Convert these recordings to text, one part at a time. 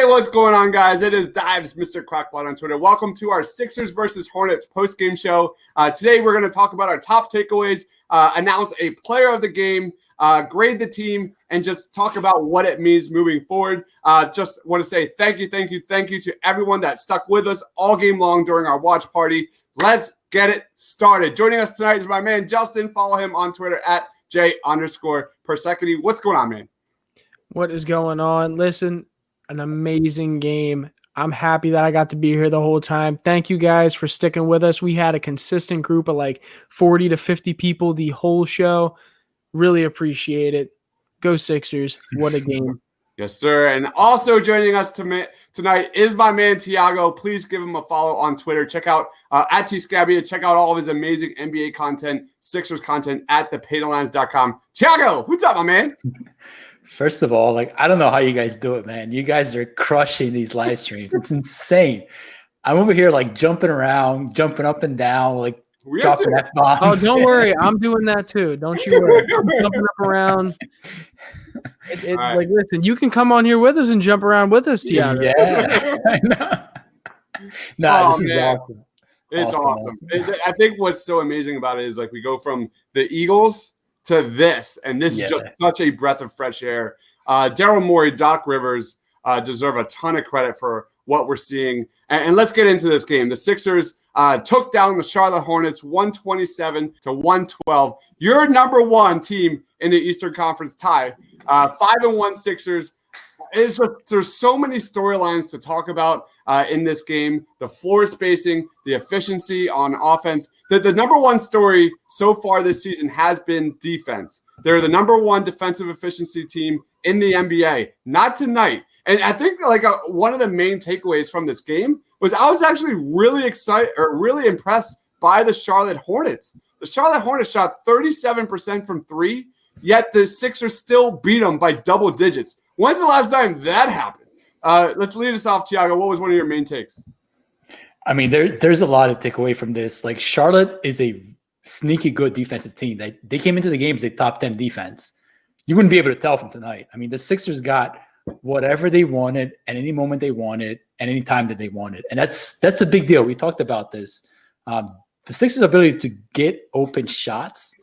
Hey, what's going on, guys? It is Dives, Mr. Crackbot on Twitter. Welcome to our Sixers versus Hornets post-game show. Today, we're going to talk about our top takeaways, announce a player of the game, grade the team, and just talk about what it means moving forward. Just want to say thank you to everyone that stuck with us all game long during our watch party. Let's get it started. Joining us tonight is my man, Justin. Follow him on Twitter at J_Persecony. What's going on, man? What is going on? Listen, an amazing game. I'm happy that I got to be here the whole time. Thank you guys for sticking with us. We had a consistent group of like 40 to 50 people the whole show. Really appreciate it. Go Sixers. What a game. Yes, sir. And also joining us tonight is my man, Tiago. Please give him a follow on Twitter. Check out at Tscabia. Check out all of his amazing NBA content, Sixers content at thepaytolines.com. Tiago, what's up, my man? First of all, I don't know how you guys do it, man. You guys are crushing these live streams. It's insane. I'm over here jumping around, jumping up and down, dropping F-bombs. Oh, don't worry. I'm doing that too. Don't you worry. I'm jumping up around. Right. Listen, you can come on here with us and jump around with us, Tiago. Yeah. I know. This is awesome. It's awesome. I think what's so amazing about it is we go from the Eagles to this, and this is just such a breath of fresh air. Daryl Morey, Doc Rivers deserve a ton of credit for what we're seeing. And let's get into this game. The Sixers took down the Charlotte Hornets 127-112. Your number one team in the Eastern Conference tie. 5-1 Sixers. It's just there's so many storylines to talk about in this game. The floor spacing, the efficiency on offense. The number one story so far this season has been defense. They're the number one defensive efficiency team in the NBA. Not tonight. And I think one of the main takeaways from this game was I was actually really excited or really impressed by the Charlotte Hornets. The Charlotte Hornets shot 37% from three, yet the Sixers still beat them by double digits. When's the last time that happened? Let's lead us off, Tiago. What was one of your main takes? I mean, there's a lot to take away from this. Charlotte is a sneaky good defensive team. They came into the game as a top 10 defense. You wouldn't be able to tell from tonight. I mean, the Sixers got whatever they wanted at any moment they wanted at any time that they wanted. And that's a big deal. We talked about this. The Sixers' ability to get open shots,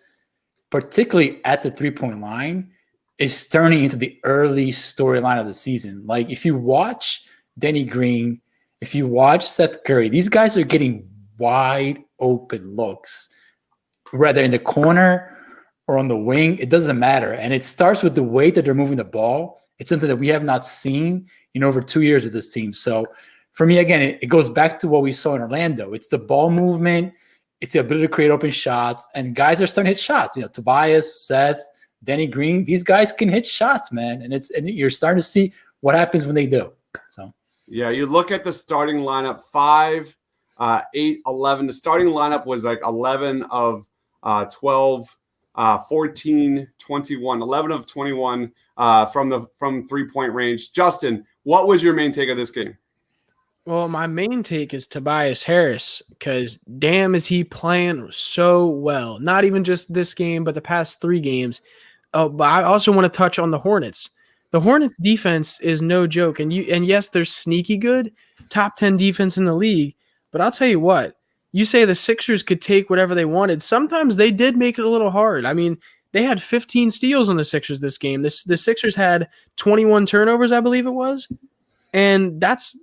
particularly at the three-point line, is turning into the early storyline of the season. If you watch Denny Green, if you watch Seth Curry, these guys are getting wide open looks, whether in the corner or on the wing, it doesn't matter. And it starts with the way that they're moving the ball. It's something that we have not seen in over 2 years with this team. So for me, again, it goes back to what we saw in Orlando. It's the ball movement, it's the ability to create open shots, and guys are starting to hit shots. Tobias, Seth, Denny Green, these guys can hit shots, man. And you're starting to see what happens when they do. So yeah, you look at the starting lineup, 5, 8, 11. The starting lineup was 11 of 12, 14, 21, 11 of 21 from three-point range. Justin, what was your main take of this game? Well, my main take is Tobias Harris, because damn is he playing so well. Not even just this game, but the past 3 games. But I also want to touch on the Hornets. The Hornets defense is no joke. And yes, they're sneaky good, top 10 defense in the league. But I'll tell you what, you say the Sixers could take whatever they wanted. Sometimes they did make it a little hard. I mean, they had 15 steals on the Sixers this game. The Sixers had 21 turnovers, I believe it was. And that's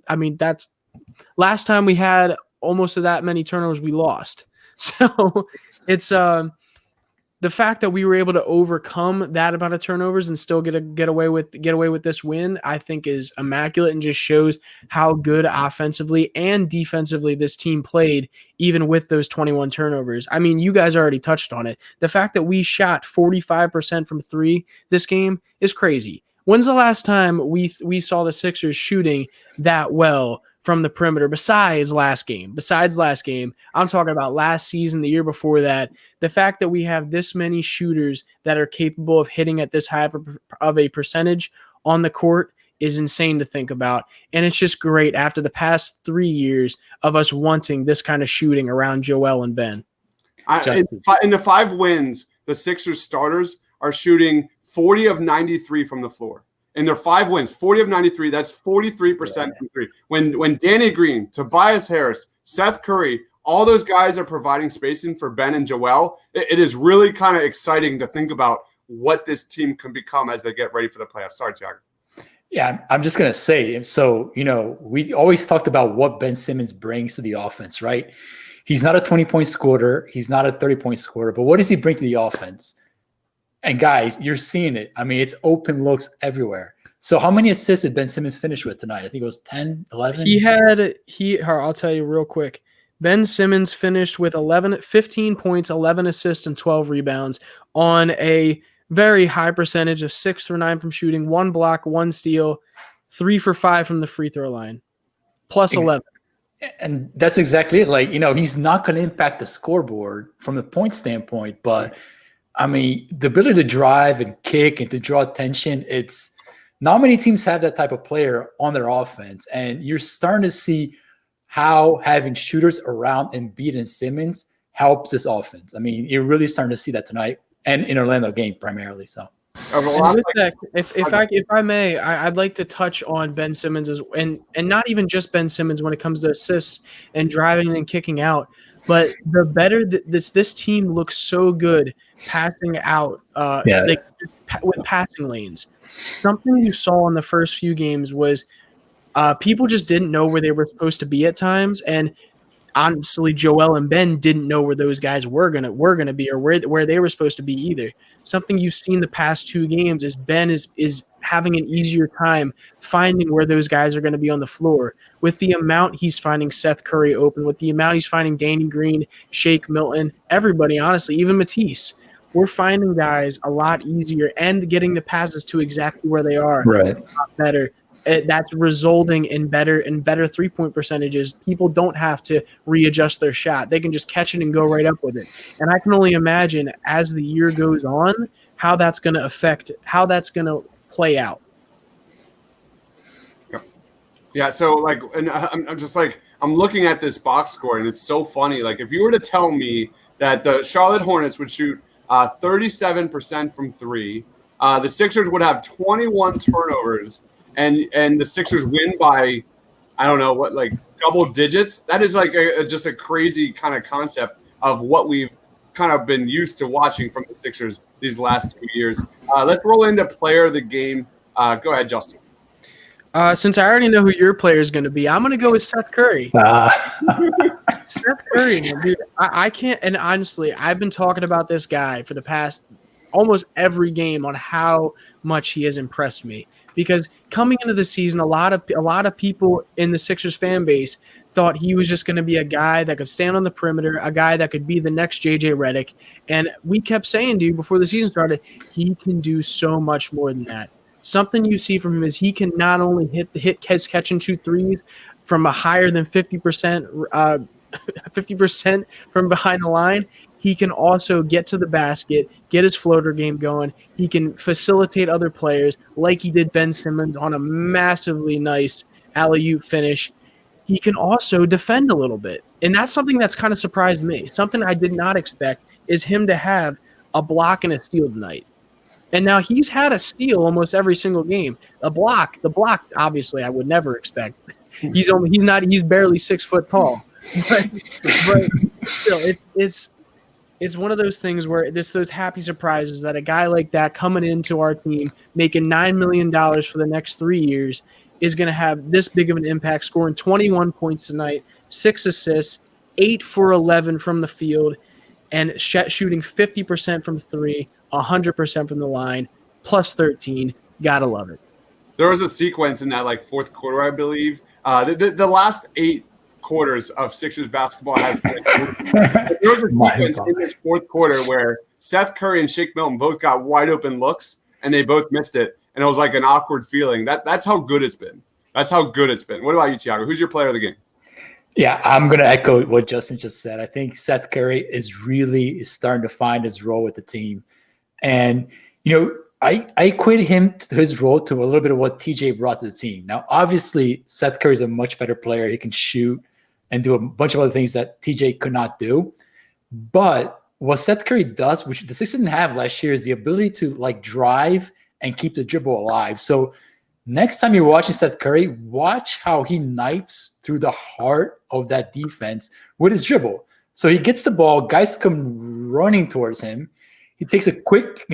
last time we had almost that many turnovers, we lost. So it's the fact that we were able to overcome that amount of turnovers and still get away with this win, I think is immaculate and just shows how good offensively and defensively this team played, even with those 21 turnovers. I mean, you guys already touched on it. The fact that we shot 45% from three this game is crazy. When's the last time we saw the Sixers shooting that well from the perimeter besides last game? I'm talking about last season, the year before that. The fact that we have this many shooters that are capable of hitting at this high of a percentage on the court is insane to think about. And it's just great after the past 3 years of us wanting this kind of shooting around Joel and Ben. In the 5 wins, the Sixers starters are shooting 40 of 93 from the floor. in their 5 wins, 40 of 93. That's 43% from three. When Danny Green, Tobias Harris, Seth Curry, all those guys are providing spacing for Ben and Joel, it is really kind of exciting to think about what this team can become as they get ready for the playoffs. Sorry, Tiago. Yeah, I'm just going to say, so, we always talked about what Ben Simmons brings to the offense, right? He's not a 20-point scorer. He's not a 30-point scorer. But what does he bring to the offense? And guys, you're seeing it. I mean, it's open looks everywhere. So how many assists did Ben Simmons finish with tonight? I think it was 10, 11. I'll tell you real quick. Ben Simmons finished with 15 points, 11 assists, and 12 rebounds on a very high percentage of 6 for 9 from shooting, 1 block, 1 steal, 3 for 5 from the free throw line, plus 11. And that's exactly it. Like, he's not going to impact the scoreboard from the point standpoint, but I mean, the ability to drive and kick and to draw attention, it's not many teams have that type of player on their offense. And you're starting to see how having shooters around Embiid and Simmons helps this offense. I mean, you're really starting to see that tonight and in Orlando game primarily. So. If I may, I'd like to touch on Ben Simmons and not even just Ben Simmons when it comes to assists and driving and kicking out, but the better this team looks so good passing out, with passing lanes. Something you saw in the first few games was people just didn't know where they were supposed to be at times, and honestly, Joel and Ben didn't know where those guys were gonna be or where they were supposed to be either. Something you've seen the past 2 games is Ben is having an easier time finding where those guys are going to be on the floor. With the amount he's finding Seth Curry open, with the amount he's finding Danny Green, Shake Milton, everybody, honestly, even Matisse. We're finding guys a lot easier and getting the passes to exactly where they are right. a lot better. That's resulting in better 3-point percentages. People don't have to readjust their shot. They can just catch it and go right up with it. And I can only imagine as the year goes on how that's going to play out. Yeah, so and I'm just I'm looking at this box score, and it's so funny. Like, if you were to tell me that the Charlotte Hornets would shoot 37% from 3, the Sixers would have 21 turnovers, and the Sixers win by, I don't know what, double digits. That is just a crazy kind of concept of what we've kind of been used to watching from the Sixers these last 2 years. Let's roll into player of the game. Go ahead, Justin. Since I already know who your player is going to be, I'm going to go with Seth Curry. Seth Curry, dude, I can't. And honestly, I've been talking about this guy for the past almost every game on how much he has impressed me. Because coming into the season, a lot of people in the Sixers fan base thought he was just going to be a guy that could stand on the perimeter, a guy that could be the next JJ Redick. And we kept saying to you before the season started, he can do so much more than that. Something you see from him is he can not only catch and shoot threes from a higher than 50%, 50% from behind the line. He can also get to the basket, get his floater game going. He can facilitate other players like he did Ben Simmons on a massively nice alley-oop finish. He can also defend a little bit. And that's something that's kind of surprised me. Something I did not expect is him to have a block and a steal tonight. And now he's had a steal almost every single game. The block, obviously, I would never expect. He's barely 6 foot tall, but still, it's one of those things where those happy surprises that a guy like that coming into our team, making $9 million for the next 3 years, is going to have this big of an impact, scoring 21 points tonight, 6 assists, 8 for 11 from the field, and shooting 50% from 3. 100% from the line, plus 13. Gotta love it. There was a sequence in that fourth quarter, I believe. The last 8 quarters of Sixers basketball had. There was a sequence in this fourth quarter where Seth Curry and Shake Milton both got wide open looks, and they both missed it, and it was like an awkward feeling. That's how good it's been. That's how good it's been. What about you, Tiago? Who's your player of the game? Yeah, I'm going to echo what Justin just said. I think Seth Curry is really starting to find his role with the team. And, I equate him to his role to a little bit of what TJ brought to the team. Now, obviously, Seth Curry is a much better player. He can shoot and do a bunch of other things that TJ could not do. But what Seth Curry does, which the Sixers didn't have last year, is the ability to drive and keep the dribble alive. So next time you're watching Seth Curry, watch how he knifes through the heart of that defense with his dribble. So he gets the ball, guys come running towards him. He takes a quick,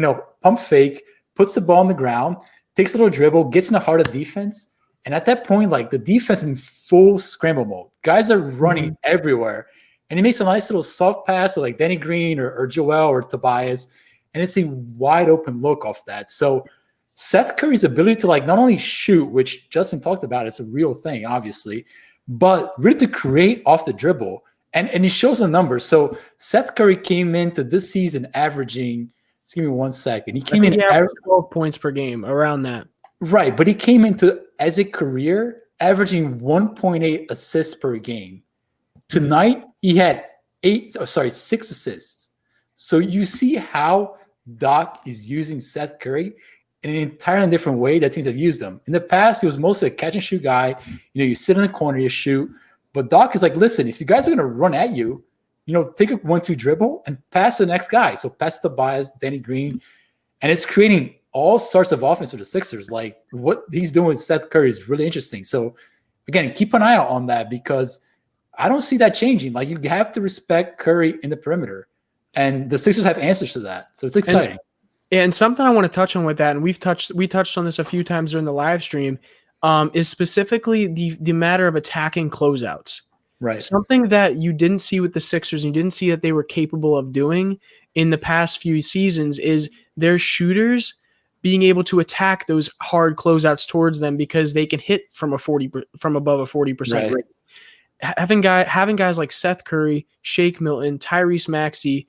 pump fake, puts the ball on the ground, takes a little dribble, gets in the heart of defense. And at that point, like the defense in full scramble mode. Guys are running everywhere. And he makes a nice little soft pass to like Danny Green or Joel or Tobias. And it's a wide open look off that. So Seth Curry's ability to like not only shoot, which Justin talked about, it's a real thing, obviously, but really to create off the dribble. And he shows the numbers. So Seth Curry came into this season averaging, just give me 1 second. He came in 12 points per game, around that. Right, but he came into as a career averaging 1.8 assists per game. Tonight he had 6 assists. So you see how Doc is using Seth Curry in an entirely different way that teams have used him. In the past, he was mostly a catch and shoot guy. You sit in the corner, you shoot. But Doc is like, listen, if you guys are going to run at you, take a 1-2 dribble and pass the next guy. So pass Tobias, Danny Green. And it's creating all sorts of offense for the Sixers. Like what he's doing with Seth Curry is really interesting. So again, keep an eye out on that because I don't see that changing. Like you have to respect Curry in the perimeter. And the Sixers have answers to that. So it's exciting. And something I want to touch on with that, and we touched on this a few times during the live stream, is specifically the matter of attacking closeouts. Right. Something that you didn't see with the Sixers, and you didn't see that they were capable of doing in the past few seasons, is their shooters being able to attack those hard closeouts towards them because they can hit from above a 40% rate. Having guys like Seth Curry, Shake Milton, Tyrese Maxey,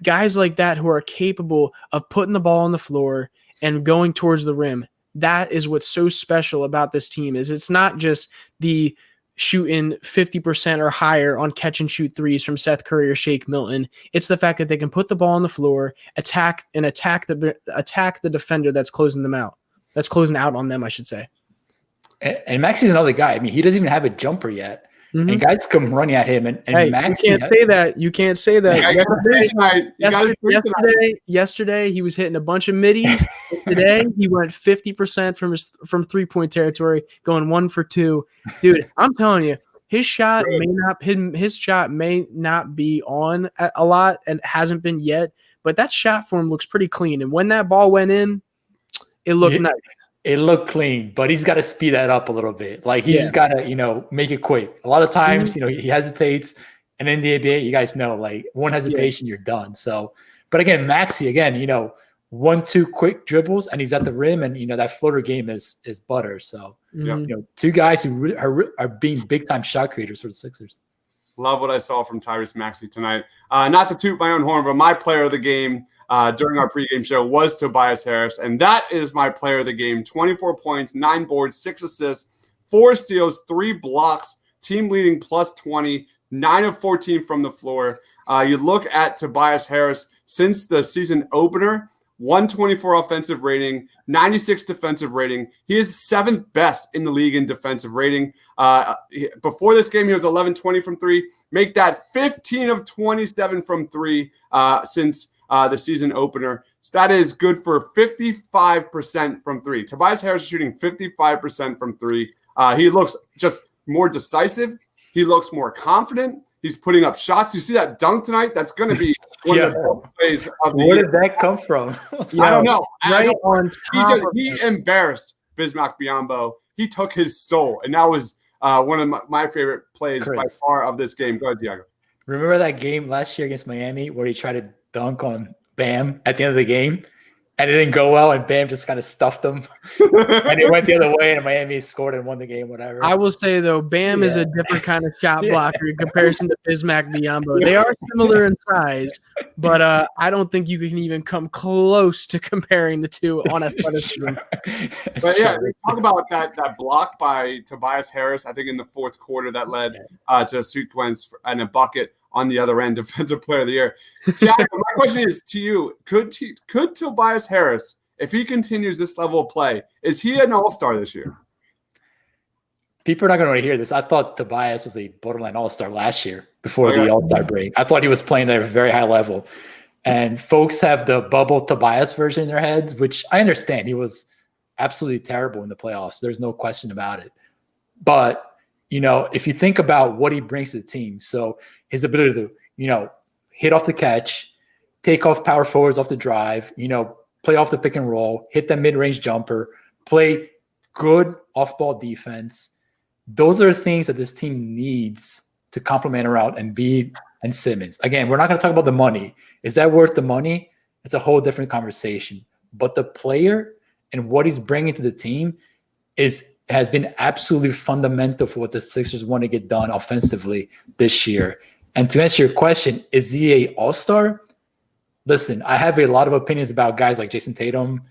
guys like that who are capable of putting the ball on the floor and going towards the rim. That is what's so special about this team. Is it's not just the shooting 50% or higher on catch and shoot threes from Seth Curry or Shake Milton. It's the fact that they can put the ball on the floor, attack the defender that's closing them out. That's closing out on them, I should say. And Maxey's another guy. I mean, he doesn't even have a jumper yet. Mm-hmm. And guys come running at him. And hey, Maxey, you can't say that. Yesterday, he was hitting a bunch of middies. Today, he went 50% from 3-point territory, going 1 for 2. Dude, I'm telling you, his shot may not be on a lot and hasn't been yet, but that shot form looks pretty clean. And when that ball went in, it looked nice. It looked clean, but he's got to speed that up a little bit. Like he's got to, make it quick. A lot of times, he hesitates, and in the NBA, you guys know, like one hesitation, you're done. So, but again, Maxey, 1-2 quick dribbles, and he's at the rim, and that floater game is butter. So, two guys who really are being big time shot creators for the Sixers. Love what I saw from Tyrese Maxey tonight. Not to toot my own horn, but my player of the game during our pregame show was Tobias Harris, and that is my player of the game. 24 points, 9 boards, 6 assists, 4 steals, 3 blocks, team leading plus 20, 9 of 14 from the floor. You look at Tobias Harris since the season opener, 124 offensive rating, 96 defensive rating. He is 7th best in the league in defensive rating. Before this game, he was 11-20 from 3. Make that 15 of 27 from 3 since the season opener. So that is good for 55% from 3. Tobias Harris is shooting 55% from 3. He looks just more decisive. He looks more confident. He's putting up shots. You see that dunk tonight? That's going to be one of the best plays of the year. Where did that come from? I don't know. He embarrassed Bismack Biyombo. He took his soul, and that was one of my favorite plays by far of this game. Go ahead, Diego. Remember that game last year against Miami where he tried to dunk on Bam at the end of the game? And it didn't go well, and Bam just kind of stuffed him. And it went the other way, and Miami scored and won the game, whatever. I will say, though, Bam is a different kind of shot blocker in comparison to Bismack Biyombo. They are similar in size, but I don't think you can even come close to comparing the two on athleticism. But, talk about that block by Tobias Harris, I think in the fourth quarter that led to a sequence and a bucket on the other end, defensive player of the year. Jack, my question is to you, could Tobias Harris, if he continues this level of play, is he an all-star this year? People are not going to want to hear this. I thought Tobias was a borderline all-star last year before the all-star break. I thought he was playing at a very high level. And folks have the bubble Tobias version in their heads, which I understand. He was absolutely terrible in the playoffs. There's no question about it. But, if you think about what he brings to the team, so his ability to, hit off the catch, take off power forwards off the drive, play off the pick and roll, hit that mid-range jumper, play good off-ball defense. Those are things that this team needs to complement around Embiid and Simmons. Again, we're not going to talk about the money. Is that worth the money? It's a whole different conversation. But the player and what he's bringing to the team has been absolutely fundamental for what the Sixers want to get done offensively this year. And to answer your question, is he an all-star? Listen, I have a lot of opinions about guys like Jason Tatum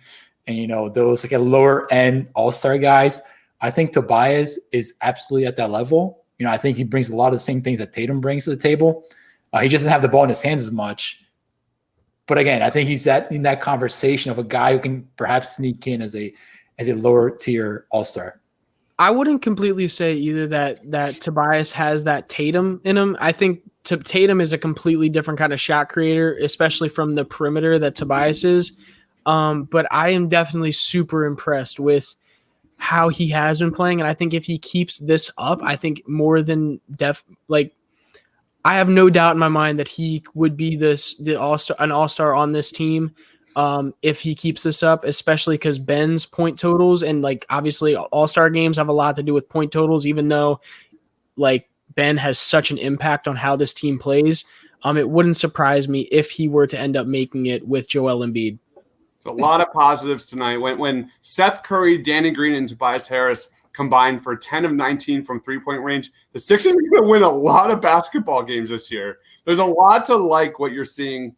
and, those like a lower-end all-star guys. I think Tobias is absolutely at that level. I think he brings a lot of the same things that Tatum brings to the table. He just doesn't have the ball in his hands as much. But again, I think he's in that conversation of a guy who can perhaps sneak in as a lower-tier all-star. I wouldn't completely say either that Tobias has that Tatum in him. I think Tatum is a completely different kind of shot creator, especially from the perimeter that Tobias is. But I am definitely super impressed with how he has been playing. And I think if he keeps this up, I think more than I have no doubt in my mind that he would be an all-star on this team. If he keeps this up, especially because Ben's point totals and obviously all-star games have a lot to do with point totals, even though Ben has such an impact on how this team plays. It wouldn't surprise me if he were to end up making it with Joel Embiid. So a lot of positives tonight. When Seth Curry, Danny Green, and Tobias Harris combined for 10 of 19 from three-point range, the Sixers are going to win a lot of basketball games this year. There's a lot to like what you're seeing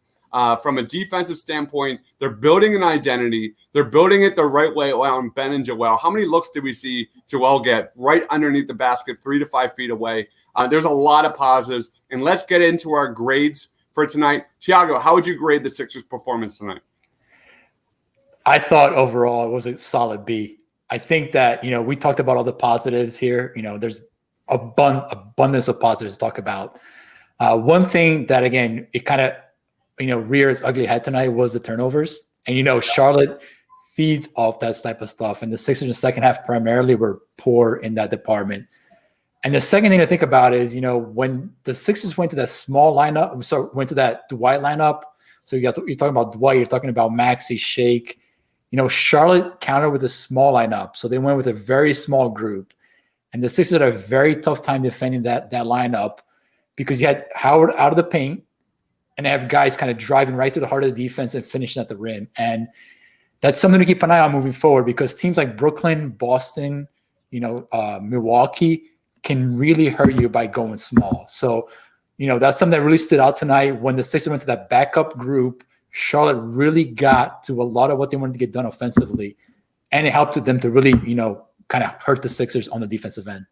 from a defensive standpoint. They're building an identity. They're building it the right way around Ben and Joel. How many looks did we see Joel get right underneath the basket, 3 to 5 feet away? There's a lot of positives. And let's get into our grades for tonight. Tiago, how would you grade the Sixers' performance tonight? I thought overall it was a solid B. I think that, we talked about all the positives here. There's abundance of positives to talk about. One thing that, again, it kind of, rear its ugly head tonight was the turnovers. And, Charlotte feeds off that type of stuff. And the Sixers in the second half primarily were poor in that department. And the second thing to think about is, when the Sixers went to that small lineup, went to that Dwight lineup. So you're talking about Dwight, you're talking about Maxey, Shake. Charlotte countered with a small lineup. So they went with a very small group. And the Sixers had a very tough time defending that lineup because you had Howard out of the paint and have guys kind of driving right through the heart of the defense and finishing at the rim. And that's something to keep an eye on moving forward because teams like Brooklyn, Boston, Milwaukee can really hurt you by going small. So, that's something that really stood out tonight when the Sixers went to that backup group. Charlotte really got to a lot of what they wanted to get done offensively, and it helped them to really, kind of hurt the Sixers on the defensive end.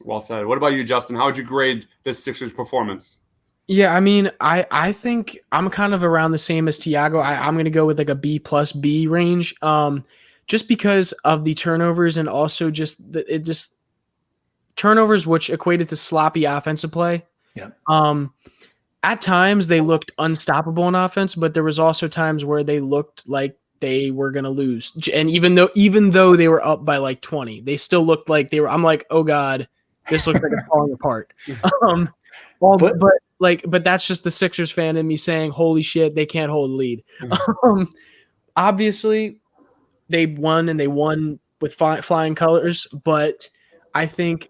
Well said. What about you, Justin? How would you grade this Sixers performance? Yeah, I mean, I think I'm kind of around the same as Tiago. I'm going to go with a B plus B range, just because of the turnovers and also just turnovers, which equated to sloppy offensive play. Yeah. At times they looked unstoppable in offense, but there was also times where they looked like they were going to lose. And even though they were up by 20, they still looked like they were. I'm like, oh God, this looks like it's falling apart. But that's just the Sixers fan in me saying, holy shit, they can't hold a lead. Obviously they won with flying colors, but I think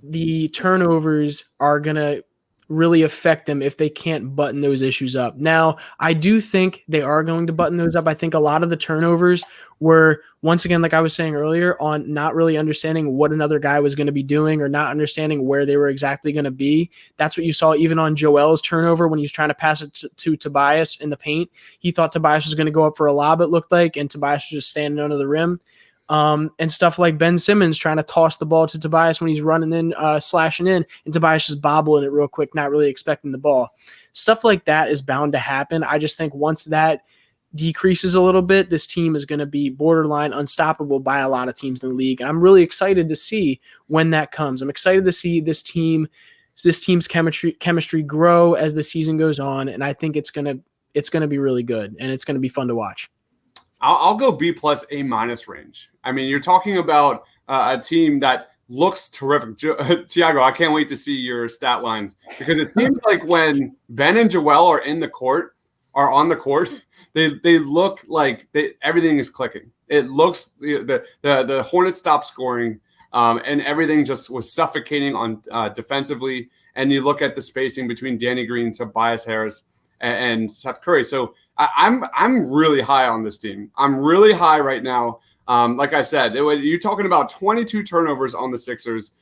the turnovers are going to really affect them if they can't button those issues up. Now, I do think they are going to button those up. I think a lot of the turnovers were, once again, like I was saying earlier, on not really understanding what another guy was going to be doing or not understanding where they were exactly going to be. That's what you saw even on Joel's turnover when he was trying to pass it to Tobias in the paint. He thought Tobias was going to go up for a lob, it looked like, and Tobias was just standing under the rim. And stuff like Ben Simmons trying to toss the ball to Tobias when he's running in, slashing in, and Tobias just bobbling it real quick, not really expecting the ball. Stuff like that is bound to happen. I just think once that decreases a little bit, this team is going to be borderline unstoppable by a lot of teams in the league. And I'm really excited to see when that comes. I'm excited to see this team's chemistry grow as the season goes on, and I think it's going to it's going to be really good, and it's going to be fun to watch. I'll go B plus A minus range. I mean, you're talking about a team that looks terrific. Tiago, I can't wait to see your stat lines, because it seems like when Ben and Joel are on the court, they look like everything is clicking. It looks the Hornets stopped scoring, and everything just was suffocating on defensively. And you look at the spacing between Danny Green, Tobias Harris, and Seth Curry. So I'm really high on this team. I'm really high right now. Like I said, you're talking about 22 turnovers on the Sixers,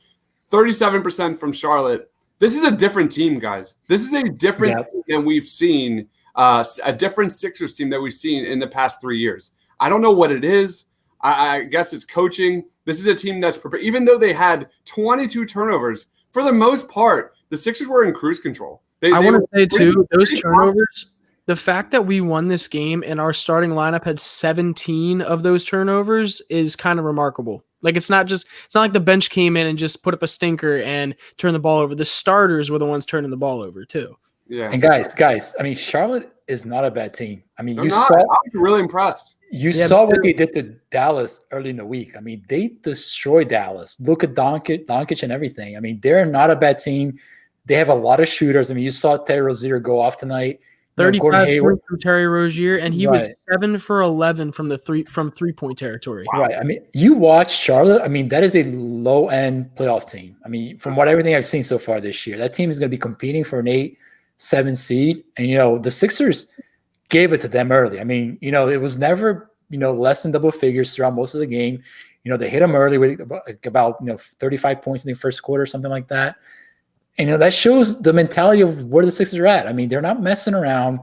37% from Charlotte. This is a different team, guys. This is a different team than we've seen, a different Sixers team that we've seen in the past 3 years. I don't know what it is. I guess it's coaching. This is a team that's prepared. Even though they had 22 turnovers, for the most part, the Sixers were in cruise control. I want to say, too, those turnovers, the fact that we won this game and our starting lineup had 17 of those turnovers is kind of remarkable. Like, it's not like the bench came in and just put up a stinker and turned the ball over. The starters were the ones turning the ball over, too. Yeah. And guys, I mean, Charlotte is not a bad team. I mean, I was really impressed. You saw what they did to Dallas early in the week. I mean, they destroyed Dallas. Look at Doncic and everything. I mean, they're not a bad team. They have a lot of shooters. I mean, you saw Terry Rozier go off tonight. 35 points from Terry Rozier, and he was 7 for 11 from 3-point territory. Wow. Right. I mean, you watch Charlotte. I mean, that is a low-end playoff team. I mean, from everything I've seen so far this year, that team is going to be competing for an 8-7 seed. And, the Sixers gave it to them early. I mean, it was never, less than double figures throughout most of the game. They hit them early with about 35 points in the first quarter, something like that. And that shows the mentality of where the Sixers are at. I mean, they're not messing around.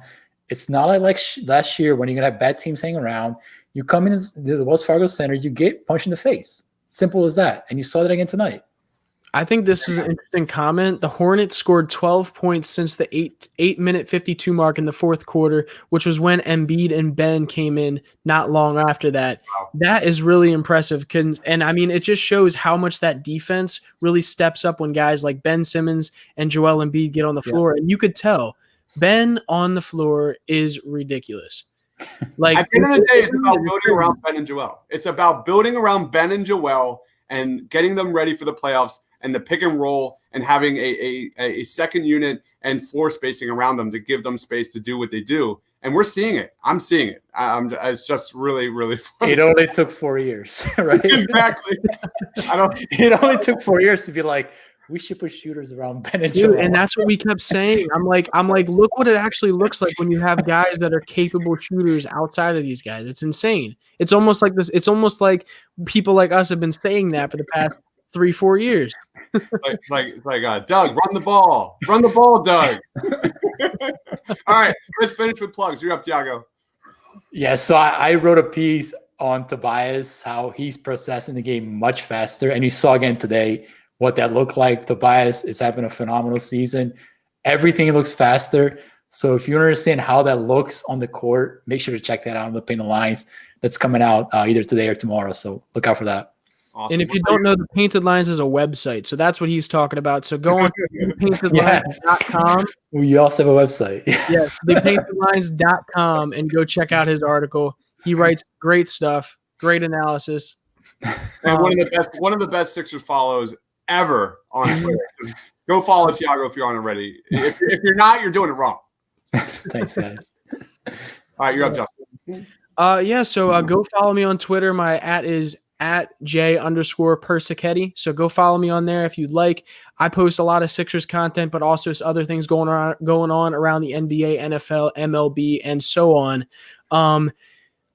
It's not like last year when you're going to have bad teams hanging around. You come in the Wells Fargo Center, you get punched in the face. Simple as that. And you saw that again tonight. I think this is an interesting comment. The Hornets scored 12 points since the 8-minute 52 mark in the fourth quarter, which was when Embiid and Ben came in not long after that. Wow. That is really impressive. And I mean, it just shows how much that defense really steps up when guys like Ben Simmons and Joel Embiid get on the floor. And you could tell Ben on the floor is ridiculous. Like, at the end of the day, it's about building around Ben and Joel. It's about building around Ben and Joel and getting them ready for the playoffs and the pick and roll and having a second unit and floor spacing around them to give them space to do what they do. And we're seeing it. I'm seeing it. It's just really, really fun. It only took 4 years, right? Exactly. It only took 4 years to be like, we should put shooters around Ben and Joel. And that's what we kept saying. I'm like, look what it actually looks like when you have guys that are capable shooters outside of these guys. It's insane. It's almost like this. It's almost like people like us have been saying that for the past 3-4 years. Doug, run the ball, Doug. All right, let's finish with plugs. You're up, Tiago. Yeah, so I wrote a piece on Tobias, how he's processing the game much faster, and you saw again today what that looked like. Tobias is having a phenomenal season. Everything looks faster. So if you understand how that looks on the court, make sure to check that out on the Painted Lines. That's coming out either today or tomorrow. So look out for that. Awesome. And if you don't know, the Painted Lines is a website. So that's what he's talking about. So go on to thepaintedlines.com. We also have a website. Yes, thepaintedlines.com, and go check out his article. He writes great stuff, great analysis. And one of the best Sixers follows ever on Twitter. Go follow Tiago if you aren't already. If you're not, you're doing it wrong. Thanks, guys. All right, you're up, Justin. So go follow me on Twitter. My @ is @J_Persichetti. So go follow me on there if you'd like. I post a lot of Sixers content, but also other things going on around the NBA, NFL, MLB, and so on.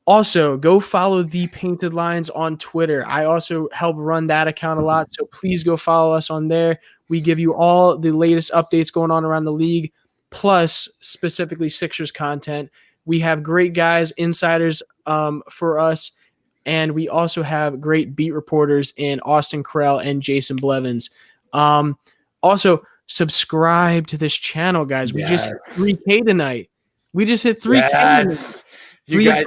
Also, go follow The Painted Lines on Twitter. I also help run that account a lot, so please go follow us on there. We give you all the latest updates going on around the league, plus specifically Sixers content. We have great guys, insiders for us, and we also have great beat reporters in Austin Krell and Jason Blevins. Also, subscribe to this channel, guys. We just hit 3K tonight. We just hit 3K. Yes. Please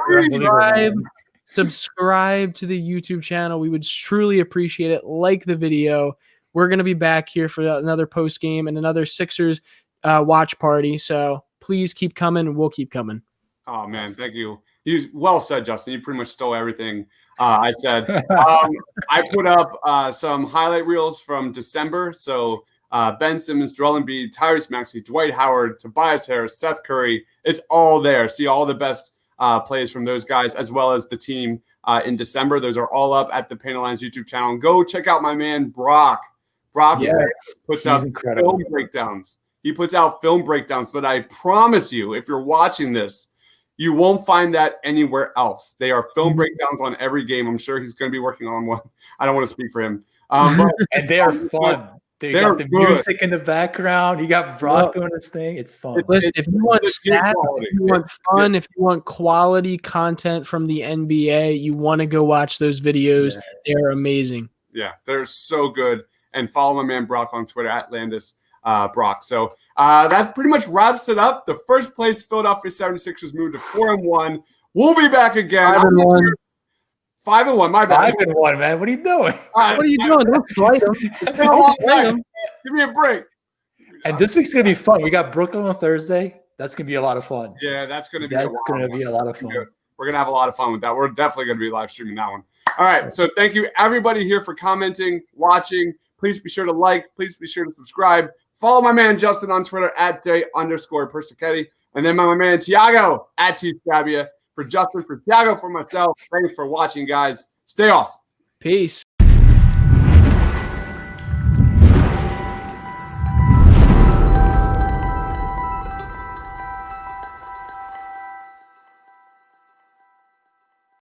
subscribe to the YouTube channel. We would truly appreciate it. Like the video. We're going to be back here for another post game and another Sixers watch party. So Please keep coming. We'll keep coming. Oh, man, thank you. Well said, Justin. You pretty much stole everything I said. I put up some highlight reels from December. So Ben Simmons, Joel Embiid, Tyrese Maxey, Dwight Howard, Tobias Harris, Seth Curry. It's all there. See all the best plays from those guys, as well as the team in December. Those are all up at the Paint Lines YouTube channel. And go check out my man, Brock. Brock puts out film breakdowns. He puts out film breakdowns that I promise you, if you're watching this, you won't find that anywhere else. They are film breakdowns on every game. I'm sure he's going to be working on one. I don't want to speak for him. But, and they are fun. They got the music in the background. You got Brock doing his thing. It's fun. Listen, if you want stats, if you want fun, if you want quality content from the NBA, you want to go watch those videos. Yeah. They're amazing. Yeah, they're so good. And follow my man Brock on Twitter at Landis Brock. So that pretty much wraps it up. The first place Philadelphia 76ers moved to 4-1. We'll be back again. 5-1. 5-1. My bad. 5-1, man. What are you doing? What are you doing? Don't slight them. Give me a break. And this week's gonna be fun. We got Brooklyn on Thursday. That's gonna be a lot of fun. Yeah, that's gonna be a lot of fun. We're gonna have a lot of fun with that. We're definitely gonna be live streaming that one. All right. So thank you everybody here for commenting, watching. Please be sure to like. Please be sure to subscribe. Follow my man Justin on Twitter at J_Persichetti. And then my man Tiago at T_Scabia. For Justin, for Tiago, for myself, thanks for watching, guys. Stay awesome. Peace.